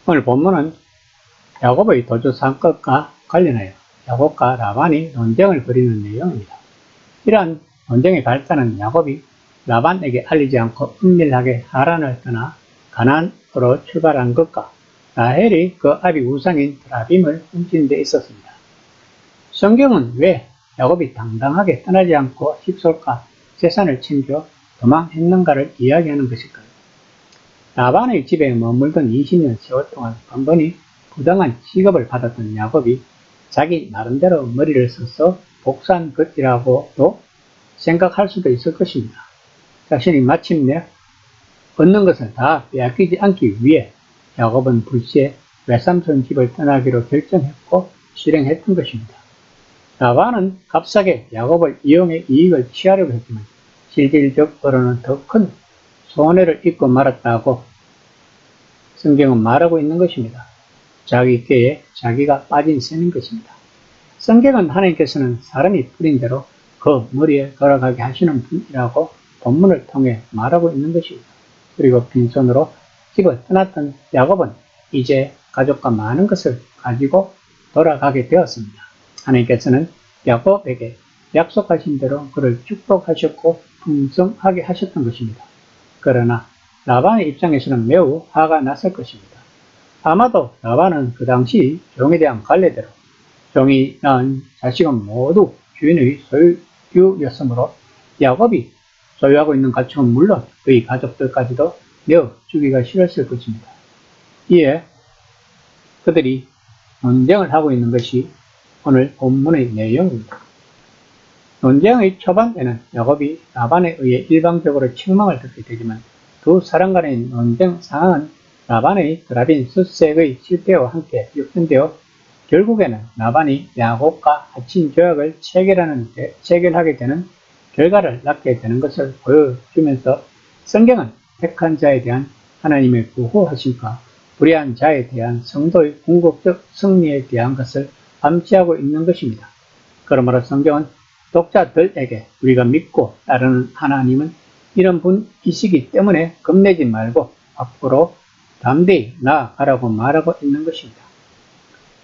오늘 본문은 야곱의 도주 사건과 관련하여 야곱과 라반이 논쟁을 벌이는 내용입니다. 이러한 논쟁의 발단은 야곱이 라반에게 알리지 않고 은밀하게 하란을 떠나 가나안으로 출발한 것과 라헬이 그 아비 우상인 드라빔을 훔친 데 있었습니다. 성경은 왜 야곱이 당당하게 떠나지 않고 식솔과 재산을 챙겨 도망했는가를 이야기하는 것일까요? 라반의 집에 머물던 20년 세월 동안 번번이 부당한 취급을 받았던 야곱이 자기 나름대로 머리를 써서 복수한 것이라고도 생각할 수도 있을 것입니다. 자신이 마침내 얻는 것을 다 빼앗기지 않기 위해 야곱은 불시에 외삼촌 집을 떠나기로 결정했고 실행했던 것입니다. 라반은 값싸게 야곱을 이용해 이익을 취하려고 했지만 실질적으로는 더 큰 손해를 입고 말았다고 성경은 말하고 있는 것입니다. 자기 꾀에 자기가 빠진 셈인 것입니다. 성경은 하나님께서는 사람이 뿌린 대로 그 머리에 돌아가게 하시는 분이라고 본문을 통해 말하고 있는 것입니다. 그리고 빈손으로 집을 떠났던 야곱은 이제 가족과 많은 것을 가지고 돌아가게 되었습니다. 하나님께서는 야곱에게 약속하신 대로 그를 축복하셨고 풍성하게 하셨던 것입니다. 그러나 라반의 입장에서는 매우 화가 났을 것입니다. 아마도 라반은 그 당시 종에 대한 관례대로 종이 낳은 자식은 모두 주인의 소유였으므로 야곱이 소유하고 있는 가축은 물론 그의 가족들까지도 내어주기가 싫었을 것입니다. 이에 그들이 논쟁을 하고 있는 것이 오늘 본문의 내용입니다. 논쟁의 초반에는 야곱이 라반에 의해 일방적으로 책망을 듣게 되지만 두 사람 간의 논쟁 상황은 라반의 드라빔 수색의 실패와 함께 역전되어 결국에는 라반이 야곱과 하친 조약을 체결하게 되는 결과를 낳게 되는 것을 보여주면서 성경은 택한 자에 대한 하나님의 구호하심과 불의한 자에 대한 성도의 궁극적 승리에 대한 것을 암시하고 있는 것입니다. 그러므로 성경은 독자들에게 우리가 믿고 따르는 하나님은 이런 분이시기 때문에 겁내지 말고 앞으로 담대히 나아가라고 말하고 있는 것입니다.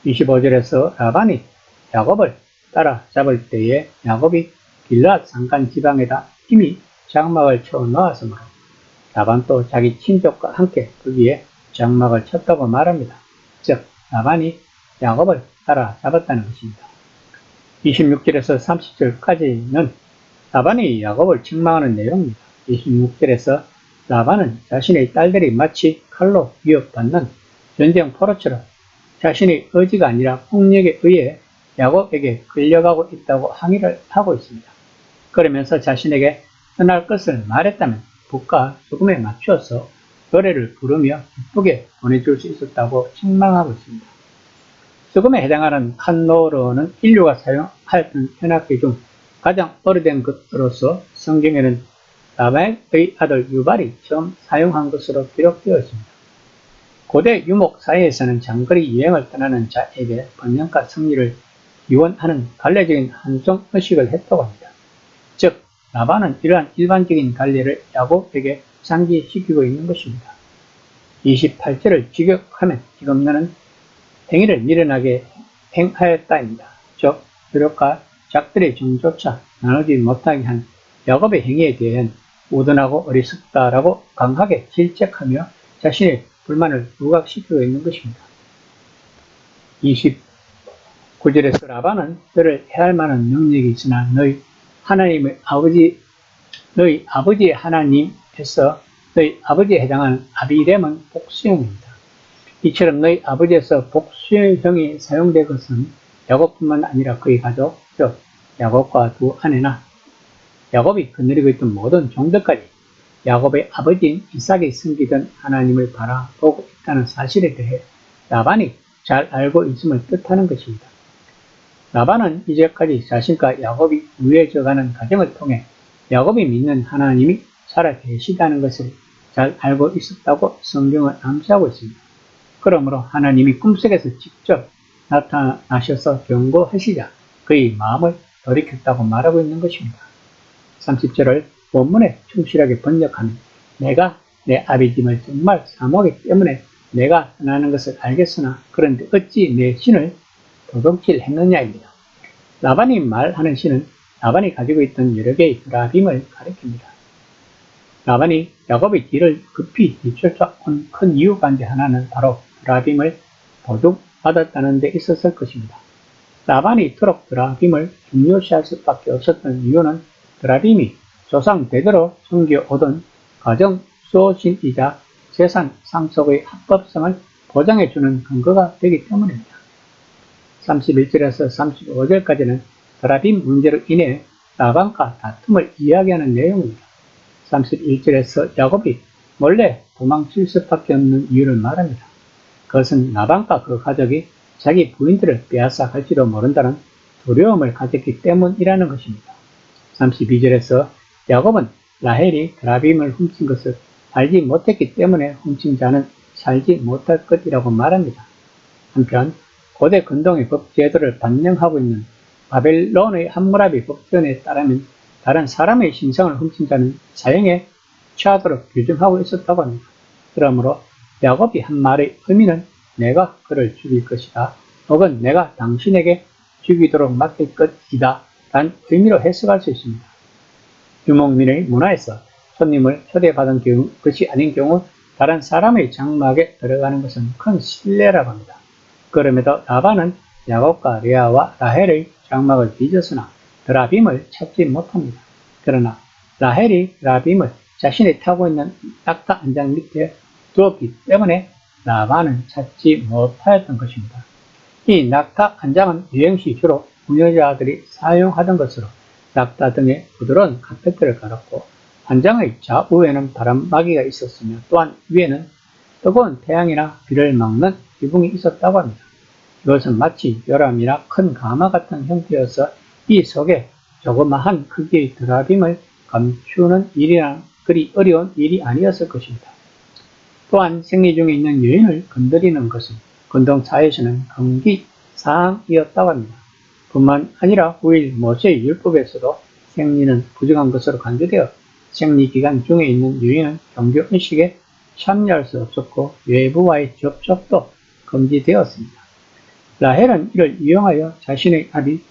25절에서 라반이 야곱을 따라잡을 때에 야곱이 길앗 산간 지방에다 이미 장막을 쳐 놓았으므로 라반도 자기 친족과 함께 거기에 장막을 쳤다고 말합니다. 즉 라반이 야곱을 따라잡았다는 것입니다. 26절에서 30절까지는 라반이 야곱을 책망하는 내용입니다. 26절에서 라반은 자신의 딸들이 마치 칼로 위협받는 전쟁 포로처럼 자신의 의지가 아니라 폭력에 의해 야곱에게 끌려가고 있다고 항의를 하고 있습니다. 그러면서 자신에게 떠날 것을 말했다면 붓과 소금에 맞추어서 노래를 부르며 기쁘게 보내줄 수 있었다고 책망하고 있습니다. 소금에 해당하는 칸노르는 인류가 사용하였던 현악기 중 가장 오래된 것으로서 성경에는 라반의 아들 유발이 처음 사용한 것으로 기록되어 있습니다. 고대 유목 사회에서는 장거리 여행을 떠나는 자에게 번영과 승리를 기원하는 관례적인 한송 의식을 했다고 합니다. 즉 라반은 이러한 일반적인 관례를 야곱에게 상기시키고 있는 것입니다. 28절을 직역하면 지금 너는 행위를 미련하게 행하였다입니다. 즉 혈육과 작들의 정조차 나누지 못하게 한 야곱의 행위에 대한 우둔하고 어리석다라고 강하게 질책하며 자신의 불만을 부각시키고 있는 것입니다. 29절에서 라반은 너를 해할 만한 능력이 있으나 너희 아버지의 하나님에서 너희 아버지에 해당하는 아비렘은 복수형입니다. 이처럼 너희 아버지에서 복수형이 사용된 것은 야곱뿐만 아니라 그의 가족, 즉 야곱과 두 아내나 야곱이 거느리고 있던 모든 종들까지 야곱의 아버지인 이삭이 섬기던 하나님을 바라보고 있다는 사실에 대해 라반이 잘 알고 있음을 뜻하는 것입니다. 라반은 이제까지 자신과 야곱이 우애져가는 과정을 통해 야곱이 믿는 하나님이 살아계시다는 것을 잘 알고 있었다고 성경은 암시하고 있습니다. 그러므로 하나님이 꿈속에서 직접 나타나셔서 경고하시자 그의 마음을 돌이켰다고 말하고 있는 것입니다. 30절을 본문에 충실하게 번역하면 내가 내 아비 짐을 정말 사모하기 때문에 내가 떠나는 것을 알겠으나 그런데 어찌 내 신을 도둑질했느냐입니다. 라반이 말하는 신은 라반이 가지고 있던 여러 개의 드라빔을 가리킵니다. 라반이 야곱의 뒤를 급히 뒤쫓아온 큰 이유 가운데 하나는 바로 드라빔을 도둑받았다는 데 있었을 것입니다. 라반이 이토록 드라빔을 중요시할 수밖에 없었던 이유는 드라빔이 조상 대대로 숨겨오던 가정 수호신이자 재산 상속의 합법성을 보장해주는 근거가 되기 때문입니다. 31절에서 35절까지는 드라빔 문제로 인해 라반과 다툼을 이야기하는 내용입니다. 31절에서 야곱이 몰래 도망칠 수밖에 없는 이유를 말합니다. 그것은 라반과 그 가족이 자기 부인들을 빼앗아 갈지도 모른다는 두려움을 가졌기 때문이라는 것입니다. 32절에서 야곱은 라헬이 드라빔을 훔친 것을 알지 못했기 때문에 훔친 자는 살지 못할 것이라고 말합니다. 한편 고대 근동의 법제도를 반영하고 있는 바벨론의 함무라비 법전에 따르면 다른 사람의 신상을 훔친 자는 사형에 처하도록 규정하고 있었다고 합니다. 그러므로 야곱이 한 말의 의미는 내가 그를 죽일 것이다 혹은 내가 당신에게 죽이도록 맡길 것이다 라는 의미로 해석할 수 있습니다. 유목민의 문화에서 손님을 초대받은 것이 아닌 경우 다른 사람의 장막에 들어가는 것은 큰 신뢰라고 합니다. 그럼에도 라반은 야곱과 레아와 라헬의 장막을 뒤졌으나 드라빔을 찾지 못합니다. 그러나 라헬이 드라빔을 자신이 타고 있는 낙타 안장 밑에 두었기 때문에 라반은 찾지 못하였던 것입니다. 이 낙타 안장은 여행시 주로 부녀자들이 사용하던 것으로 낙타 등에 부드러운 카페트를 깔았고 안장의 좌우에는 바람막이가 있었으며 또한 위에는 뜨거운 태양이나 비를 막는 지붕이 있었다고 합니다. 이것은 마치 요람이나 큰 가마 같은 형태여서 이 속에 조그마한 크기의 드라빔을 감추는 일이란 그리 어려운 일이 아니었을 것입니다. 또한 생리 중에 있는 여인을 건드리는 것은 근동사에서는 금기 사항이었다고 합니다. 뿐만 아니라 후일 모세의 율법에서도 생리는 부정한 것으로 간주되어 생리 기간 중에 있는 여인은 종교 의식에 참여할 수 없었고 외부와의 접촉도 금지되었습니다. 라헬은 이를 이용하여 자신의 아비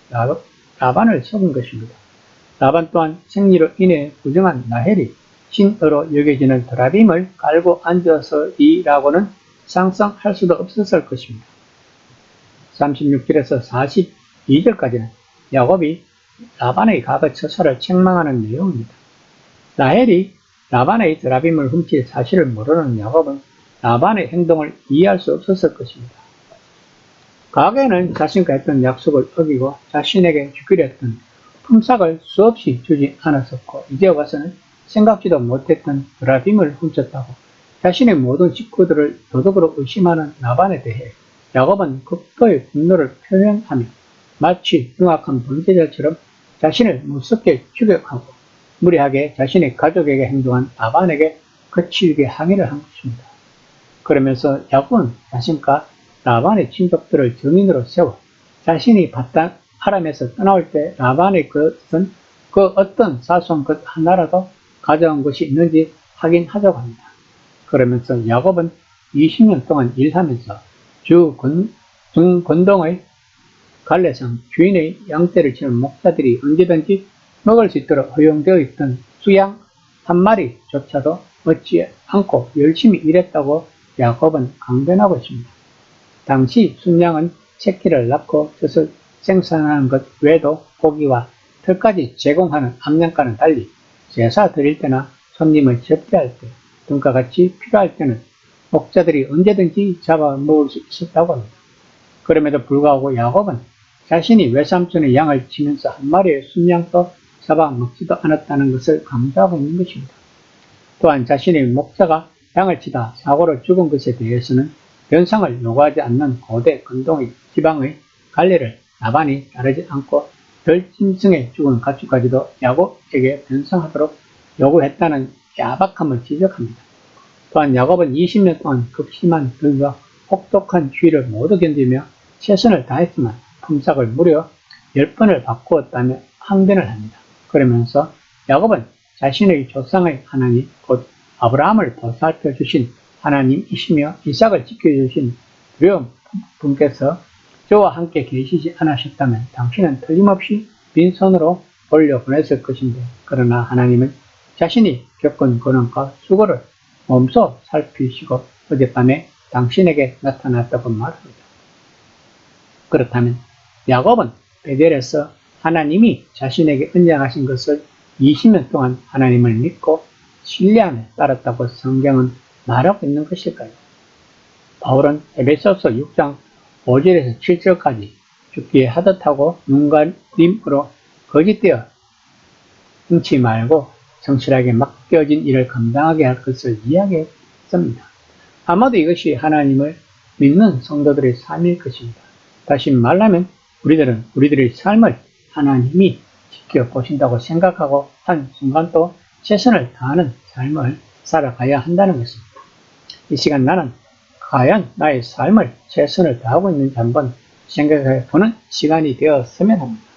라반을 속인 것입니다. 라반 또한 생리로 인해 부정한 라헬이 신으로 여겨지는 드라빔을 깔고 앉아서이라고는 상상할 수도 없었을 것입니다. 36절에서 42절까지는 야곱이 라반의 과거 처사를 책망하는 내용입니다. 라헬이 라반의 드라빔을 훔칠 사실을 모르는 야곱은 라반의 행동을 이해할 수 없었을 것입니다. 과거에는 자신과 했던 약속을 어기고 자신에게 주기로 했던 품삯을 수없이 주지 않았었고 이제 와서는 생각지도 못했던 드라빔을 훔쳤다고 자신의 모든 식구들을 도둑으로 의심하는 라반에 대해 야곱은 극도의 분노를 표현하며 마치 흉악한 범죄자처럼 자신을 무섭게 추격하고 무리하게 자신의 가족에게 행동한 라반에게 거칠게 항의를 한 것입니다. 그러면서 야곱은 자신과 라반의 친족들을 증인으로 세워 자신이 바단 아람에서 떠나올 때 라반의 것은 그 어떤 사소한 것 하나라도 가져온 것이 있는지 확인하자고 합니다. 그러면서 야곱은 20년 동안 일하면서 중건동의 갈래상 주인의 양떼를 치는 목자들이 언제든지 먹을 수 있도록 허용되어 있던 수양 한 마리조차도 얻지 않고 열심히 일했다고 야곱은 강변하고 있습니다. 당시 순양은 새끼를 낳고 젖을 생산하는 것 외에도 고기와 털까지 제공하는 암양과는 달리 제사 드릴 때나 손님을 접대할 때 등과 같이 필요할 때는 목자들이 언제든지 잡아 먹을 수 있었다고 합니다. 그럼에도 불구하고 야곱은 자신이 외삼촌의 양을 치면서 한 마리의 순양도 잡아 먹지도 않았다는 것을 강조하고 있는 것입니다. 또한 자신의 목자가 양을 치다 사고로 죽은 것에 대해서는 변상을 요구하지 않는 고대 근동의 지방의 관례를 라반이 따르지 않고 덜 짐승에 죽은 가축까지도 야곱에게 변상하도록 요구했다는 야박함을 지적합니다. 또한 야곱은 20년 동안 극심한 더위와 혹독한 추위를 모두 견디며 최선을 다했지만 품삯을 무려 10번을 바꾸었다며 항변을 합니다. 그러면서 야곱은 자신의 조상의 하나님 곧 아브라함을 보살펴 주신 하나님이시며 이삭을 지켜주신 두려운 분께서 저와 함께 계시지 않으셨다면 당신은 틀림없이 빈손으로 돌려보냈을 것인데, 그러나 하나님은 자신이 겪은 고난과 수고를 몸소 살피시고 어젯밤에 당신에게 나타났다고 말합니다. 그렇다면 야곱은 베델에서 하나님이 자신에게 언약하신 것을 20년 동안 하나님을 믿고 신뢰하며 따랐다고 성경은 말하고 있는 것일까요? 바울은 에베소서 6장 5절에서 7절까지 죽기에 하듯하고 눈가림으로 거짓되어 흥치 말고 성실하게 맡겨진 일을 감당하게 할 것을 이야기했습니다. 아마도 이것이 하나님을 믿는 성도들의 삶일 것입니다. 다시 말하면 우리들은 우리들의 삶을 하나님이 지켜보신다고 생각하고 한 순간도 최선을 다하는 삶을 살아가야 한다는 것입니다. 이 시간 나는 과연 나의 삶을 최선을 다하고 있는지 한번 생각해 보는 시간이 되었으면 합니다.